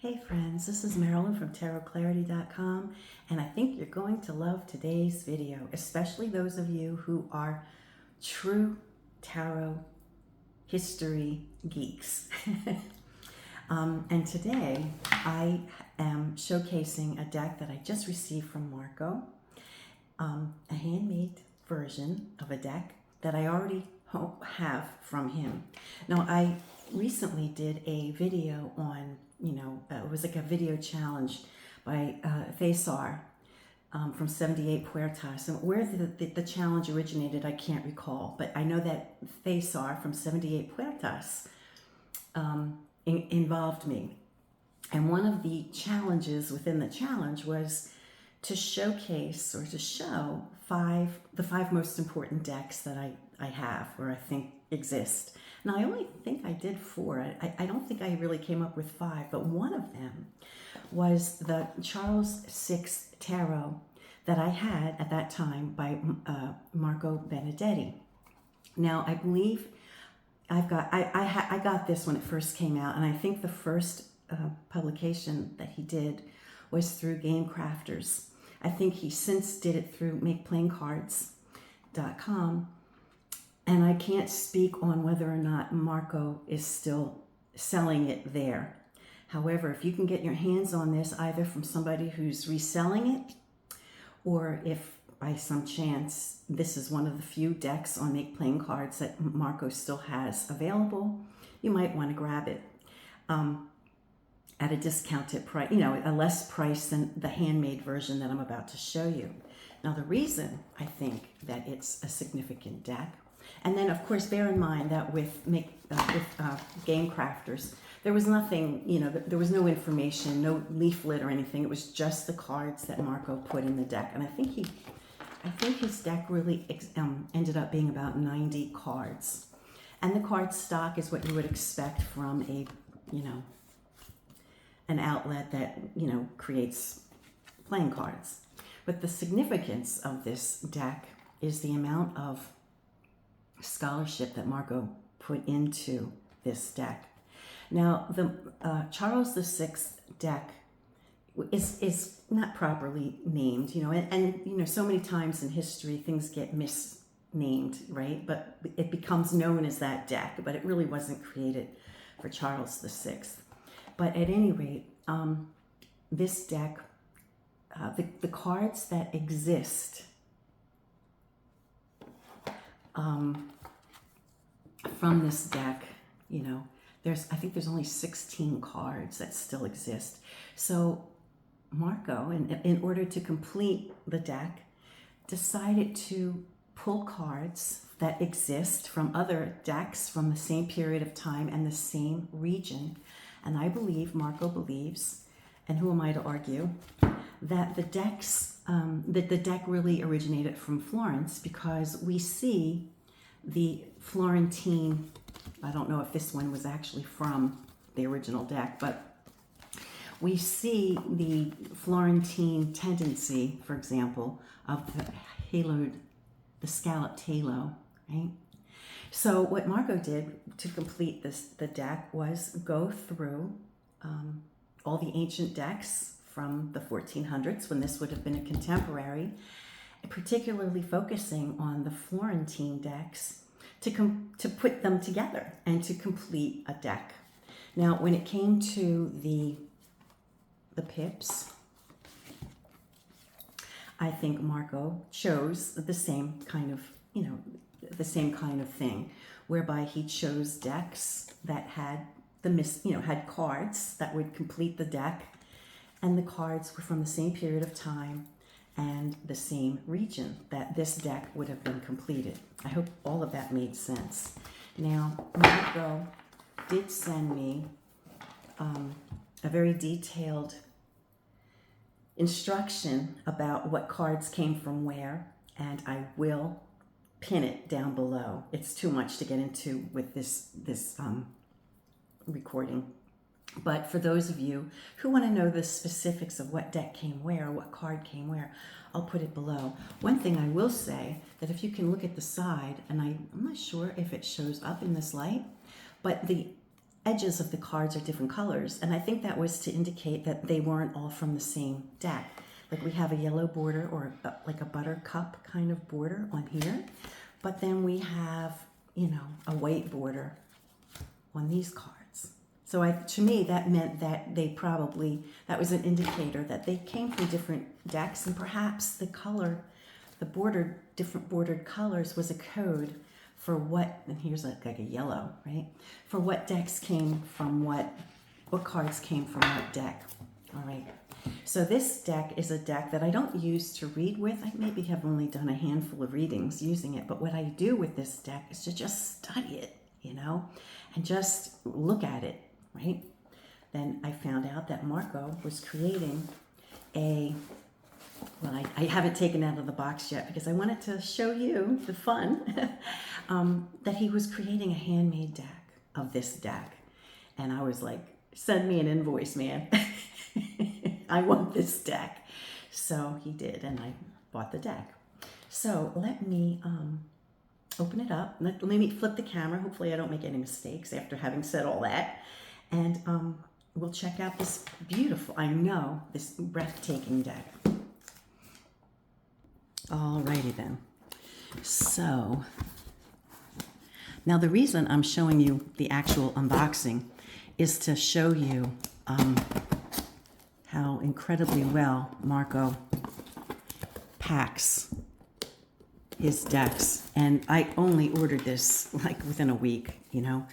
Hey friends, this is Marilyn from tarotclarity.com, and I think you're going to love today's video, especially those of you who are true tarot history geeks. And today I am showcasing a deck that I just received from Marco, a handmade version of a deck that I already have from him. Now, I recently did a video on, it was like a video challenge by Thesar from 78 Puertas. And where the challenge originated, I can't recall, but I know that Thesar from 78 Puertas involved me. And one of the challenges within the challenge was to showcase or to show the five most important decks that I have or I think exist. Now, I only think I did 4. I don't think I really came up with 5, but one of them was the Charles VI Tarot that I had at that time by Marco Benedetti. Now, I believe I got this when it first came out, and I think the first publication that he did was through Game Crafters. I think he since did it through MakePlayingCards.com. And I can't speak on whether or not Marco is still selling it there. However, if you can get your hands on this, either from somebody who's reselling it, or if by some chance this is one of the few decks on Make Playing Cards that Marco still has available, you might want to grab it at a discounted price, a less price than the handmade version that I'm about to show you. Now, the reason I think that it's a significant deck, and then, of course, bear in mind that with Game Crafters, there was nothing, there was no information, no leaflet or anything. It was just the cards that Marco put in the deck. And I think his deck really ended up being about 90 cards. And the card stock is what you would expect from an outlet that, creates playing cards. But the significance of this deck is the amount of scholarship that Marco put into this deck. Now, the Charles VI deck is not properly named, and so many times in history things get misnamed, right? But it becomes known as that deck, but it really wasn't created for Charles VI. But at any rate, this deck, the cards that exist from this deck, I think there's only 16 cards that still exist. So Marco, in order to complete the deck, decided to pull cards that exist from other decks from the same period of time and the same region. And I believe, Marco believes, and who am I to argue, that the deck really originated from Florence, because we see the Florentine, I don't know if this one was actually from the original deck, but we see the Florentine tendency, for example, of the scalloped halo, right? So what Marco did to complete the deck was go through all the ancient decks from the 1400s, when this would have been a contemporary, particularly focusing on the Florentine decks to put them together and to complete a deck. Now, when it came to the pips, I think Marco chose the same kind of, thing, whereby he chose decks that had had cards that would complete the deck, and the cards were from the same period of time and the same region that this deck would have been completed. I hope all of that made sense. Now, Marco did send me a very detailed instruction about what cards came from where, and I will pin it down below. It's too much to get into with this recording. But for those of you who want to know the specifics of what deck came where, what card came where, I'll put it below. One thing I will say, that if you can look at the side, and I'm not sure if it shows up in this light, but the edges of the cards are different colors, and I think that was to indicate that they weren't all from the same deck. Like we have a yellow border or like a buttercup kind of border on here, but then we have, you know, a white border on these cards. So to me, that meant that that was an indicator that they came from different decks, and perhaps the color, different bordered colors was a code for what, and here's like a yellow, right? For what decks came from what cards came from what deck, all right? So this deck is a deck that I don't use to read with. I maybe have only done a handful of readings using it, but what I do with this deck is to just study it, you know, and just look at it, right? Then I found out that Marco was creating well, I haven't taken it out of the box yet because I wanted to show you the fun, that he was creating a handmade deck of this deck. And I was like, send me an invoice, man. I want this deck. So he did, and I bought the deck. So let me open it up. Let me flip the camera. Hopefully I don't make any mistakes after having said all that. And we'll check out this beautiful, this breathtaking deck. Alrighty then. So now the reason I'm showing you the actual unboxing is to show you how incredibly well Marco packs his decks. And I only ordered this like within a week, you know.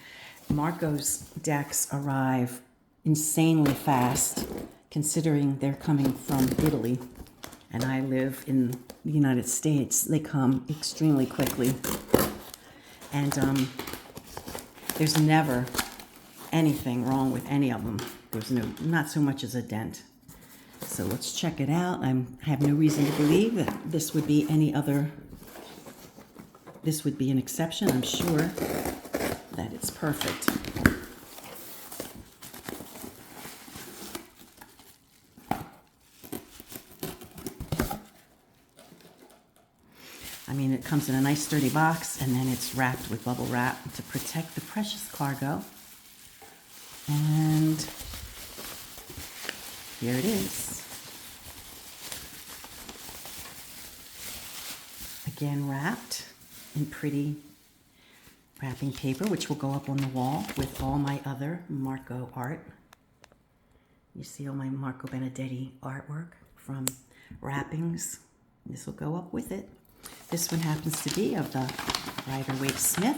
Marco's decks arrive insanely fast considering they're coming from Italy and I live in the United States. They come extremely quickly. And there's never anything wrong with any of them. There's not so much as a dent. So let's check it out. I have no reason to believe that this would be this would be an exception. I'm sure that it's perfect. I mean, it comes in a nice sturdy box, and then it's wrapped with bubble wrap to protect the precious cargo. And here it is. Again, wrapped in pretty wrapping paper, which will go up on the wall with all my other Marco art. You see all my Marco Benedetti artwork from wrappings. This will go up with it. This one happens to be of the Rider-Waite Smith.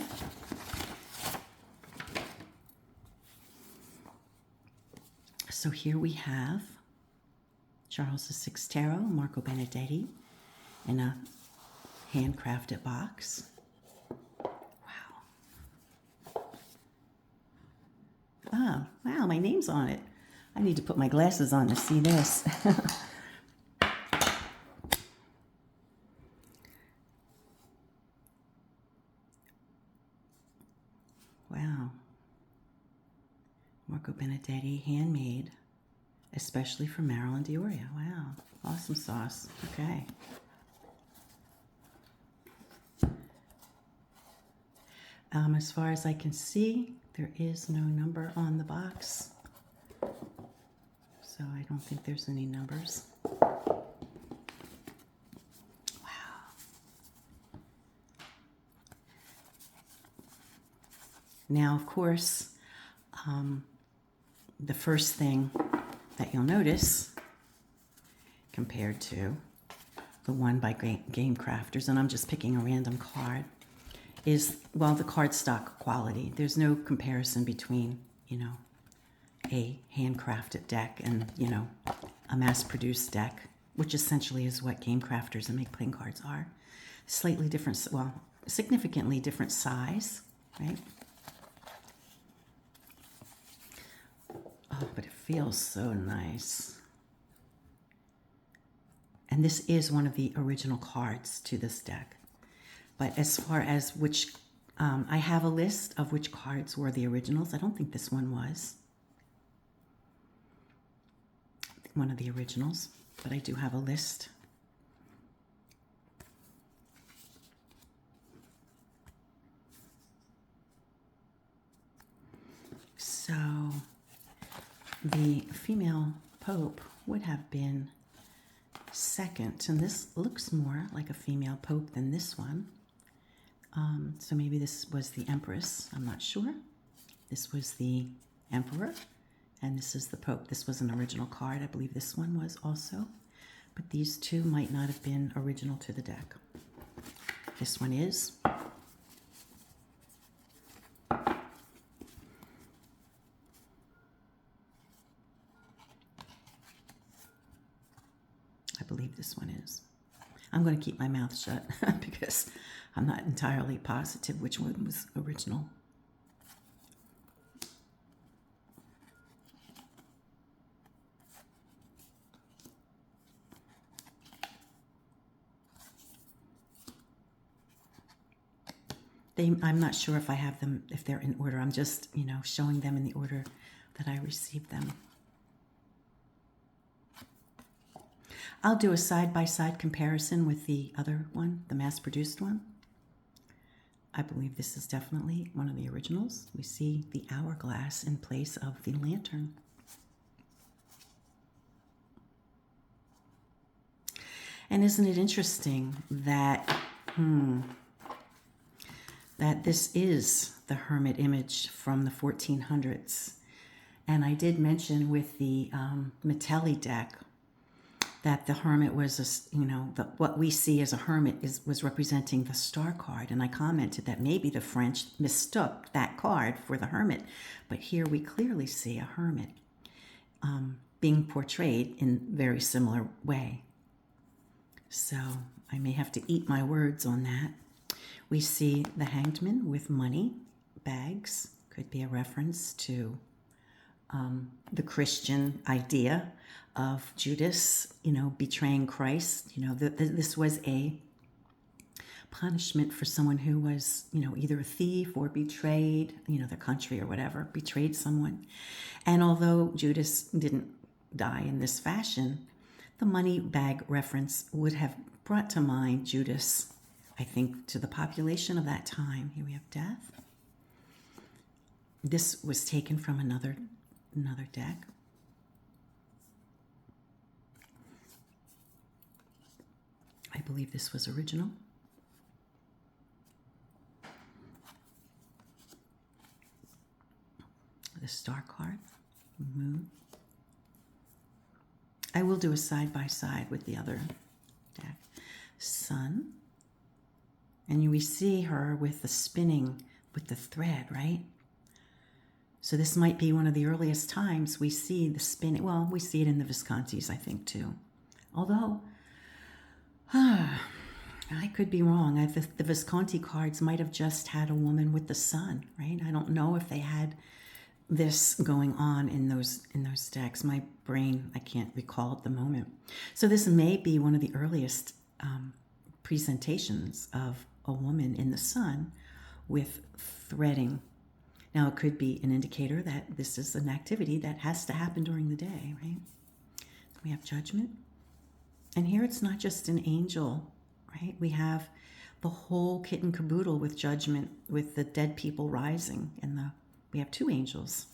So here we have Charles VI Tarot, Marco Benedetti, in a handcrafted box. Wow. Oh, wow, my name's on it. I need to put my glasses on to see this. Wow. Marco Benedetti, handmade, especially for Marilyn. Wow, awesome sauce. Okay. As far as I can see, there is no number on the box, so I don't think there's any numbers. Wow. Now, of course, the first thing that you'll notice compared to the one by Game Crafters, and I'm just picking a random card, is, well, the cardstock quality. There's no comparison between, you know, a handcrafted deck and, you know, a mass-produced deck, which essentially is what Game Crafters and Make Playing Cards are. Slightly different, well, significantly different size, right? Oh, but it feels so nice. And this is one of the original cards to this deck. But as far as which, I have a list of which cards were the originals. I don't think this one was one of the originals, but I do have a list. So the female pope would have been second, and this looks more like a female pope than this one. So maybe this was the empress, I'm not sure. This was the emperor, and this is the pope. This was an original card. I believe this one was also, but these two might not have been original to the deck. This one is. I believe this one is. I'm going to keep my mouth shut because I'm not entirely positive which one was original. I'm not sure if I have them, if they're in order. I'm just, showing them in the order that I received them. I'll do a side-by-side comparison with the other one, the mass-produced one. I believe this is definitely one of the originals. We see the hourglass in place of the lantern. And isn't it interesting that, that this is the Hermit image from the 1400s. And I did mention with the Metelli deck that the Hermit was, what we see as a Hermit was representing the star card. And I commented that maybe the French mistook that card for the Hermit. But here we clearly see a Hermit being portrayed in a very similar way. So I may have to eat my words on that. We see the Hanged Man with money bags. Could be a reference to the Christian idea of Judas, betraying Christ. This was a punishment for someone who was, either a thief or betrayed, the country or whatever, betrayed someone. And although Judas didn't die in this fashion, the money bag reference would have brought to mind Judas, I think, to the population of that time. Here we have death. This was taken from another deck. I believe this was original. The star card, moon. I will do a side-by-side with the other deck. Sun. And we see her with the spinning with the thread, right? So this might be one of the earliest times we see the spinning. Well, we see it in the Viscontis, I think, too. Although, I could be wrong. The Visconti cards might have just had a woman with the sun, right? I don't know if they had this going on in those decks. My brain, I can't recall at the moment. So this may be one of the earliest presentations of a woman in the sun with threading. Now, it could be an indicator that this is an activity that has to happen during the day, right? We have Judgment. And here it's not just an angel, right? We have the whole kit and caboodle with Judgment, with the dead people rising, and we have two angels.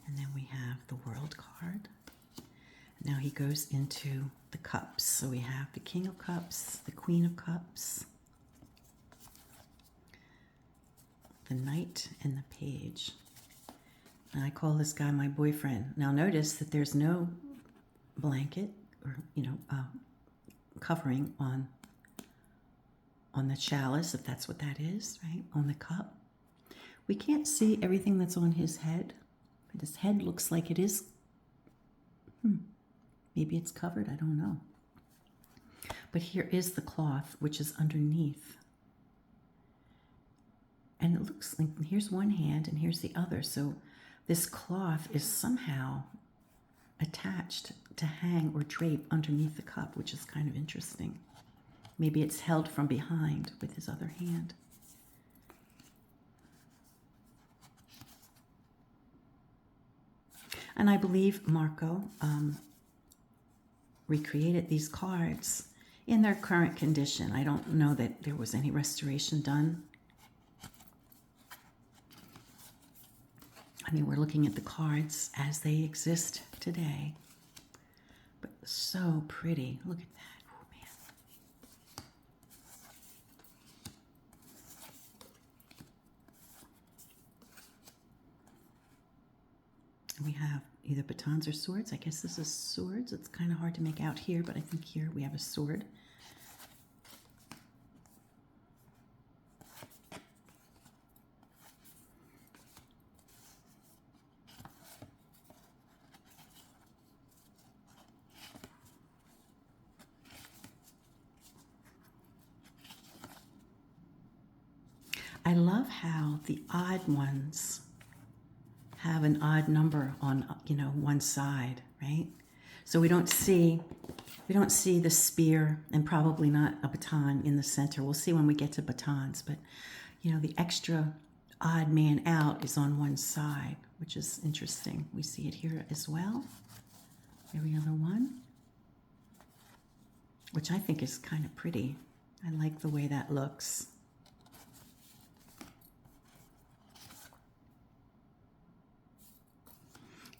And then we have the World card. Now he goes into the cups. So we have the King of Cups, the Queen of Cups, the Knight, and the Page. And I call this guy my boyfriend. Now notice that there's no blanket or, covering on the chalice, if that's what that is, right? On the cup. We can't see everything that's on his head, but his head looks like it is. Maybe it's covered, I don't know. But here is the cloth, which is underneath. And it looks like here's one hand and here's the other. So this cloth is somehow attached to hang or drape underneath the cup, which is kind of interesting. Maybe it's held from behind with his other hand. And I believe Marco recreated these cards in their current condition. I don't know that there was any restoration done. mean, we're looking at the cards as they exist today. But so pretty. Look at that. Oh, man. We have either batons or swords. I guess this is swords. It's kind of hard to make out here, but I think here we have a sword. I love how the odd ones have an odd number on, one side, right? So we don't see the spear and probably not a baton in the center. We'll see when we get to batons, but the extra odd man out is on one side, which is interesting. We see it here as well. Every other one, which I think is kind of pretty. I like the way that looks.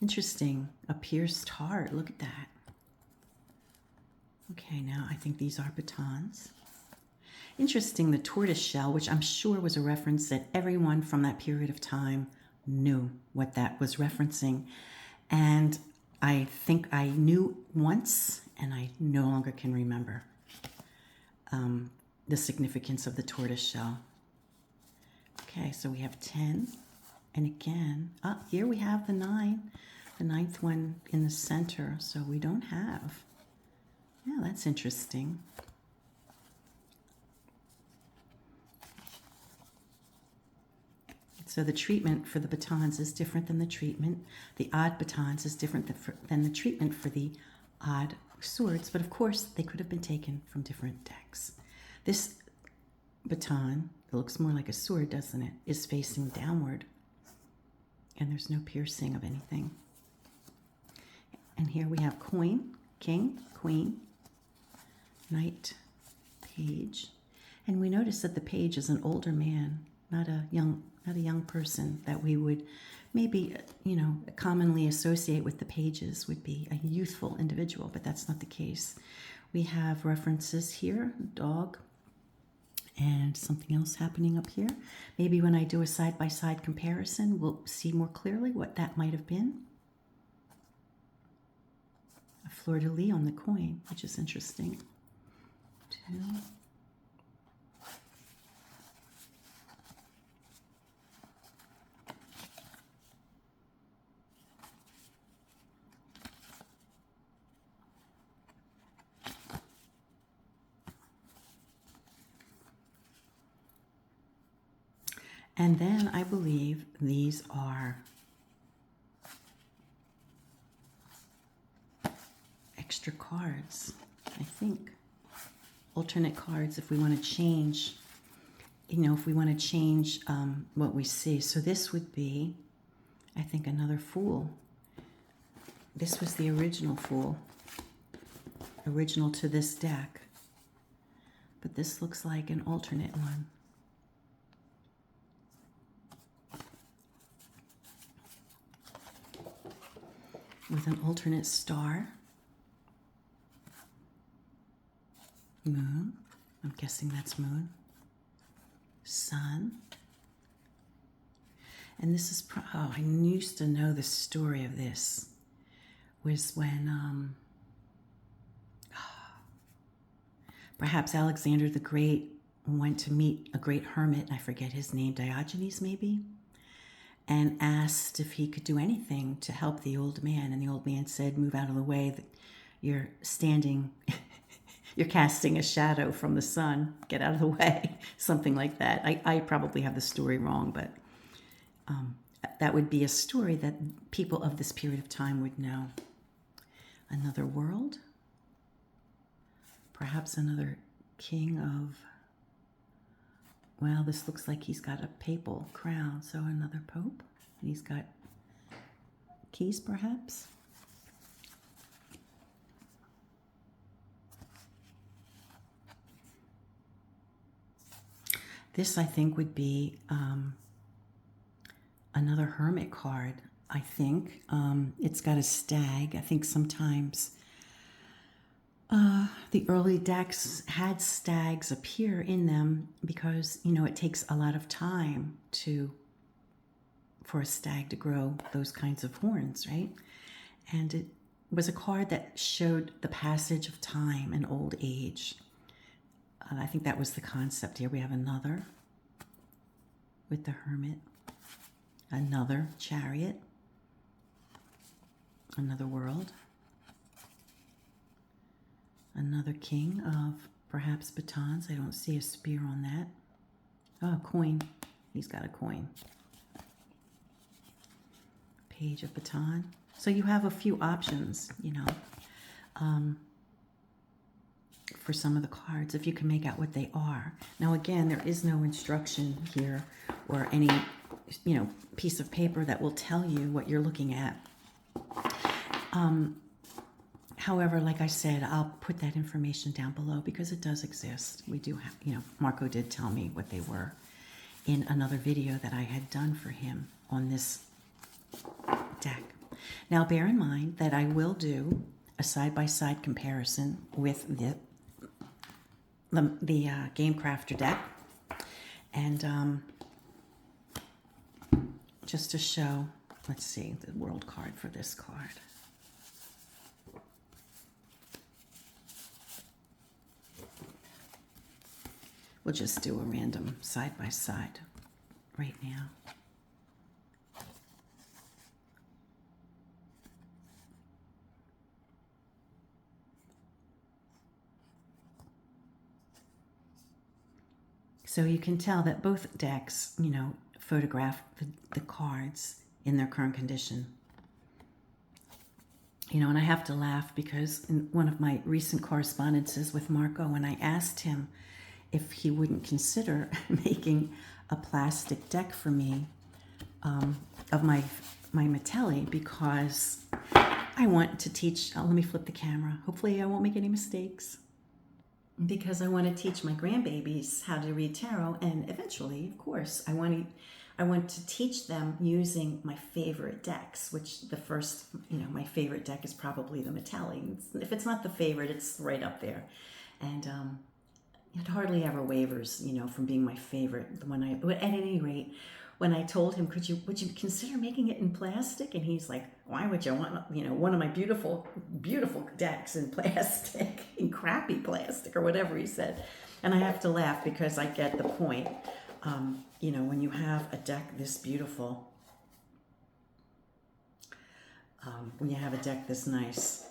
Interesting, a pierced heart, look at that. Okay, now I think these are batons. Interesting, the tortoise shell, which I'm sure was a reference that everyone from that period of time knew what that was referencing. And I think I knew once, and I no longer can remember the significance of the tortoise shell. Okay, so we have 10. And again, here we have the 9, the 9th one in the center. So we don't have, yeah, that's interesting. So the treatment for the batons is different than the treatment. The odd batons is different than the treatment for the odd swords. But of course, they could have been taken from different decks. This baton, it looks more like a sword, doesn't it, is facing downward. And there's no piercing of anything. And here we have coin, king, queen, knight, page. And we notice that the page is an older man, not a young person that we would maybe, commonly associate with the pages would be a youthful individual, but that's not the case. We have references here, dog, and something else happening up here. Maybe when I do a side-by-side comparison, we'll see more clearly what that might have been. A fleur-de-lis on the coin, which is interesting. 2. And then I believe these are extra cards, I think. Alternate cards if we want to change, what we see. So this would be, I think, another Fool. This was the original Fool, original to this deck. But this looks like an alternate one. With an alternate star. Moon. I'm guessing that's moon. Sun. And this is, I used to know the story of this. Was when, perhaps Alexander the Great went to meet a great hermit, I forget his name, Diogenes maybe, and asked if he could do anything to help the old man. And the old man said, move out of the way, that you're standing, you're casting a shadow from the sun, get out of the way, something like that. I probably have the story wrong, but that would be a story that people of this period of time would know. Another world, perhaps another king of, well, this looks like he's got a papal crown, so another pope. And he's got keys, perhaps. This, I think, would be another Hermit card, I think. It's got a stag. I think sometimes the early decks had stags appear in them because, you know, it takes a lot of time for a stag to grow those kinds of horns, right? And it was a card that showed the passage of time and old age. I think that was the concept here. We have another with the Hermit, another Chariot, another World, another King of perhaps batons. I don't see a spear on that. Oh, coin. He's got a coin. Page of baton. So you have a few options, you know, for some of the cards, if you can make out what they are. Now, again, there is no instruction here or any, you know, piece of paper that will tell you what you're looking at. However, like I said, I'll put that information down below because it does exist. We do have, you know, Marco did tell me what they were in another video that I had done for him on this deck. Now, bear in mind that I will do a side-by-side comparison with the Game Crafter deck, and just to show, let's see, the world card for this card. We'll just do a random side-by-side right now. So you can tell that both decks, you know, photograph the cards in their current condition. You know, and I have to laugh because in one of my recent correspondences with Marco, when I asked him if he wouldn't consider making a plastic deck for me of my Metelli, because I want to teach, let me flip the camera. Hopefully I won't make any mistakes. Because I want to teach my grandbabies how to read tarot, and eventually, of course, I want to teach them using my favorite decks, which the first, you know, my favorite deck is probably the Metelli. If it's not the favorite, it's right up there. And it hardly ever wavers, you know, from being my favorite. At any rate, when I told him, would you consider making it in plastic? And he's like, why would you want, you know, one of my beautiful, beautiful decks in plastic, in crappy plastic, or whatever he said. And I have to laugh because I get the point. You know, when you have a deck this beautiful, when you have a deck this nice,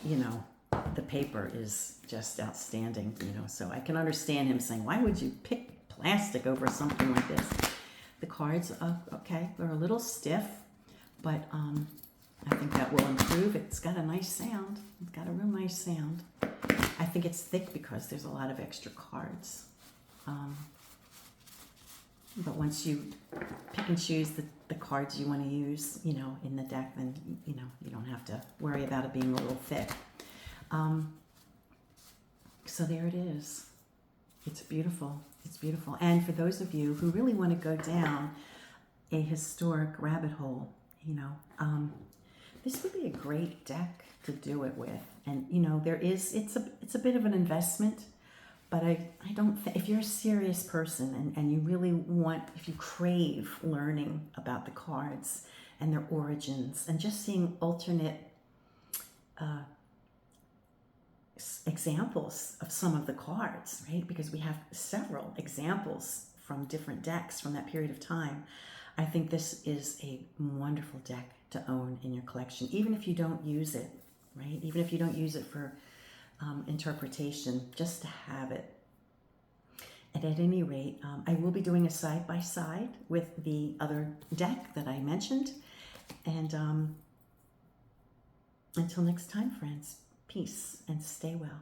you know, the paper is just outstanding, you know, so I can understand him saying, why would you pick plastic over something like this? The cards, okay, they're a little stiff, but I think that will improve. It's got a nice sound. It's got a real nice sound. I think it's thick because there's a lot of extra cards. But once you pick and choose the cards you want to use, you know, in the deck, then, you know, you don't have to worry about it being a little thick. So there it is. It's beautiful. It's beautiful. And for those of you who really want to go down a historic rabbit hole, you know, this would be a great deck to do it with. And, you know, it's a bit of an investment, but I don't think, if you're a serious person and you really want, if you crave learning about the cards and their origins and just seeing alternate examples of some of the cards, right? Because we have several examples from different decks from that period of time. I think this is a wonderful deck to own in your collection, even if you don't use it, right? Even if you don't use it for interpretation, just to have it. And at any rate, I will be doing a side-by-side with the other deck that I mentioned. And until next time, friends, peace and stay well.